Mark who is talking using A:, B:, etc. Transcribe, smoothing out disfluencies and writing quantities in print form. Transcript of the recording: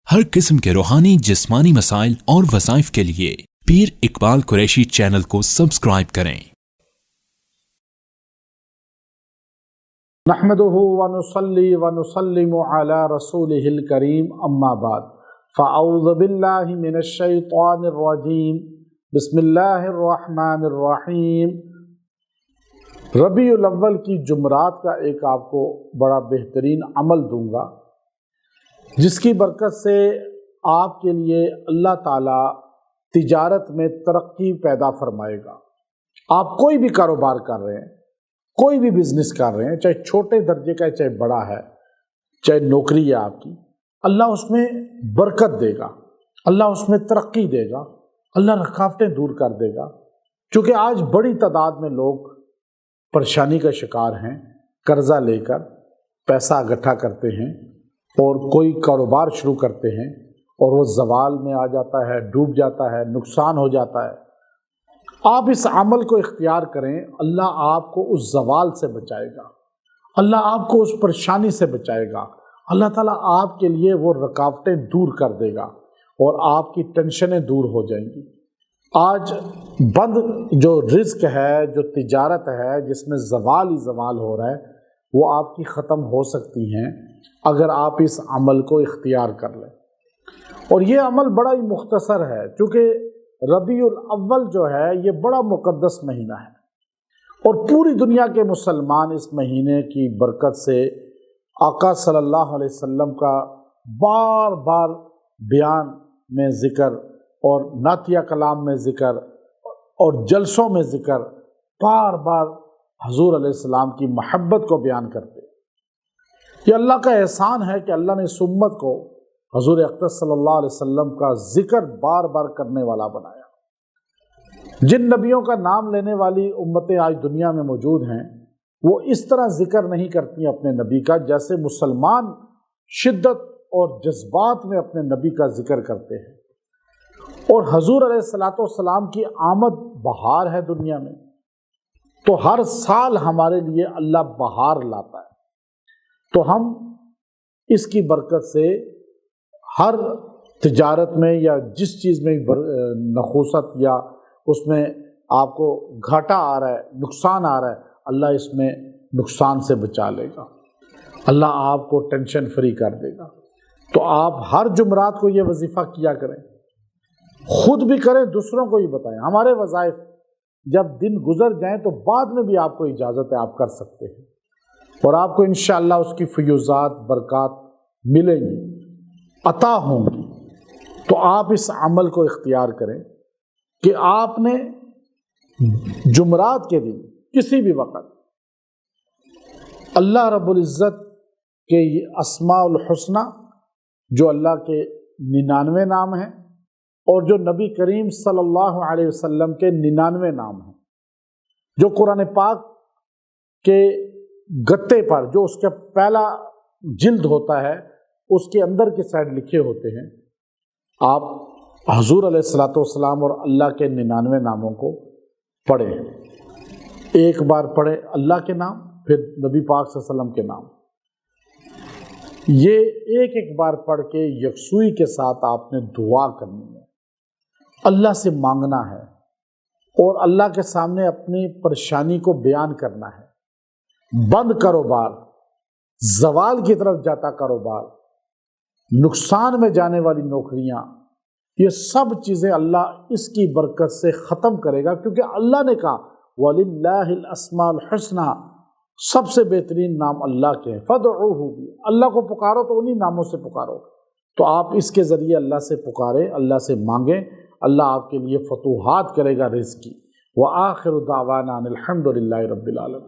A: हर किस्म के रूहानी जिस्मानी मसाइल और वज़ाइफ के लिए पीर इकबाल कुरैशी चैनल को सब्सक्राइब करें।
B: नहमदुहु व नुसल्ली व नुसल्लिमु अला रसूलिहिल करीम अम्मा बाद फ़अऊज़ु बिल्लाहि मिनश शैतानिर रजीम बिस्मिल्लाहिर रहमानिर रहीम। रबीउल अव्वल की जुमरात का एक आपको बड़ा बेहतरीन अमल दूंगा जिसकी बरकत से आपके लिए अल्लाह ताला तिजारत में तरक्की पैदा फरमाएगा। आप कोई भी कारोबार कर रहे हैं, कोई भी बिजनेस कर रहे हैं, चाहे छोटे दर्जे का है चाहे बड़ा है, चाहे नौकरी है आपकी, अल्लाह उसमें बरकत देगा, अल्लाह उसमें तरक्की देगा, अल्लाह रुकावटें दूर कर देगा। क्योंकि आज बड़ी तादाद में लोग परेशानी का शिकार हैं, कर्जा लेकर पैसा इकट्ठा करते हैं और कोई कारोबार शुरू करते हैं और वो ज़वाल में आ जाता है, डूब जाता है, नुकसान हो जाता है। आप इस अमल को इख्तियार करें, अल्लाह आपको उस ज़वाल से बचाएगा, अल्लाह आपको उस परेशानी से बचाएगा, अल्लाह ताला आपके लिए वो रुकावटें दूर कर देगा और आपकी टेंशनें दूर हो जाएंगी। आज बंद जो रिज़्क है, जो तिजारत है जिसमें ज़वाल ही ज़वाल हो रहा है, वो आपकी ख़त्म हो सकती हैं अगर आप इस अमल को इख्तियार कर लें। और ये अमल बड़ा ही मुख्तसर है क्योंकि रबीउल अव्वल जो है ये बड़ा मुक़द्दस महीना है और पूरी दुनिया के मुसलमान इस महीने की बरकत से आका सल्लल्लाहु अलैहि वसल्लम का बार बार बयान में ज़िक्र और नातिया कलाम में ज़िक्र और जलसों में ज़िक्र, बार बार हजूर अलैहिस्सलाम की महब्बत को बयान करते। ये अल्लाह का एहसान है कि अल्लाह ने इस उम्मत को हजूर अक़दस सल्लल्लाहु अलैहि वसल्लम का ज़िक्र बार बार करने वाला बनाया। जिन नबियों का नाम लेने वाली उम्मतें आज दुनिया में मौजूद हैं, वो इस तरह ज़िक्र नहीं करती अपने नबी का जैसे मुसलमान शिद्दत और जज्बात में अपने नबी का ज़िक्र करते हैं। और हजूर अलैहिस्सलाम की आमद बहार है दुनिया में, तो हर साल हमारे लिए अल्लाह बहार लाता है। तो हम इसकी बरकत से हर तिजारत में या जिस चीज़ में नखूसत या उसमें आपको घाटा आ रहा है, नुकसान आ रहा है, अल्लाह इसमें नुकसान से बचा लेगा, अल्लाह आपको टेंशन फ्री कर देगा। तो आप हर जुमरात को ये वजीफ़ा किया करें, खुद भी करें, दूसरों को भी बताएं। हमारे वज़ाइफ जब दिन गुजर जाएं तो बाद में भी आपको इजाज़त है, आप कर सकते हैं और आपको इंशाअल्लाह उसकी फ़यूज़ात बरक़ात मिलेंगी, अता होंगी। तो आप इस अमल को इख्तियार करें कि आपने जुमरात के दिन किसी भी वक़्त अल्लाह रब्बुल इज़्ज़त के ये अस्माउल हुस्ना जो अल्लाह के 99 नाम हैं और जो नबी करीम सल्लल्लाहु अलैहि वसल्लम के 99 नाम हैं, जो कुरान पाक के गत्ते पर जो उसका पहला जिल्द होता है उसके अंदर की साइड लिखे होते हैं, आप हजूर अलैहिस्सलातु वस्सलाम और अल्लाह के 99 नामों को पढ़ें। एक बार पढ़ें अल्लाह के नाम, फिर नबी पाक सल्लल्लाहु अलैहि वसल्लम के नाम। ये एक एक बार पढ़ के यकसुई के साथ आपने दुआ करनी है, अल्लाह से मांगना है और अल्लाह के सामने अपनी परेशानी को बयान करना है। बंद कारोबार, ज़वाल की तरफ जाता कारोबार, नुकसान में जाने वाली नौकरियां, ये सब चीज़ें अल्लाह इसकी बरकत से ख़त्म करेगा क्योंकि अल्लाह ने कहा वलिल्लाहिल अस्माउल हुस्ना, सबसे बेहतरीन नाम अल्लाह के हैं, फदऊहु, अल्लाह को पुकारो तो उन्हीं नामों से पुकारो। तो आप इसके ज़रिए अल्लाह से पुकारें, अल्लाह से मांगें, अल्लाह आपके लिए फतूहात करेगा रिज़्क़ की। व आखिरु दावाना अनिल हम्दुलिल्लाहि रब्बिल आलमीन।